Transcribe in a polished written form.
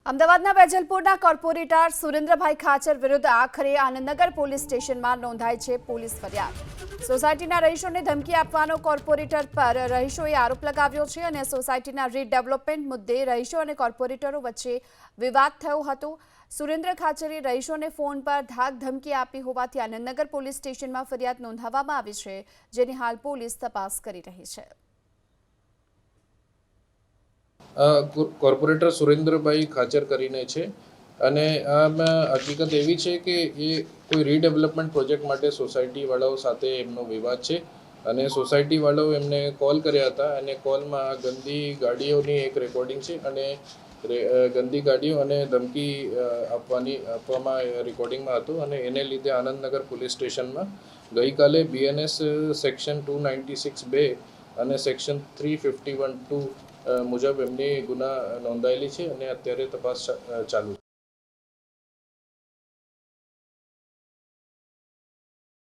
અમદાવાદના વેજલપુરના કોર્પોરેટર સુરેન્દ્રભાઈ ખાચર વિરુદ્ધ આખરે આનંદનગર પોલીસ સ્ટેશનમાં નોંધાઈ છે પોલીસ ફરિયાદ। સોસાયટીના રહીશોને ધમકી આપવાનો કોર્પોરેટર પર રહીશોએ આરોપ લગાવ્યો છે અને સોસાયટીના રીડેવલપમેન્ટ મુદ્દે રહીશો અને કોર્પોરેટરો વચ્ચે વિવાદ થયો હતો। સુરેન્દ્ર ખાચરે રહીશોને ફોન પર ધાક ધમકી આપી હોવાથી આનંદનગર પોલીસ સ્ટેશનમાં ફરિયાદ નોંધાવવામાં આવી છે, જેની હાલ પોલીસ તપાસ કરી રહી છે। કોર્પોરેટર સુરેન્દ્રભાઈ ખાચર કરીને છે અને આમાં હકીકત એવી છે કે એ કોઈ રીડેવલપમેન્ટ પ્રોજેક્ટ માટે સોસાયટીવાળાઓ સાથે એમનો વિવાદ છે અને સોસાયટીવાળાઓ એમને કોલ કર્યા હતા અને કોલમાં ગંદી ગાડીઓની એક રેકોર્ડિંગ છે અને ગંદી ગાડીઓ અને ધમકી આપવામાં રેકોર્ડિંગમાં હતું અને એને લીધે આનંદનગર પોલીસ સ્ટેશનમાં ગઈકાલે BNS સેક્શન 296(2) અને સેક્શન 351(2) મુજબ એમની ગુના નોંધાયેલી છે અને અત્યારે તપાસ ચાલુ છે।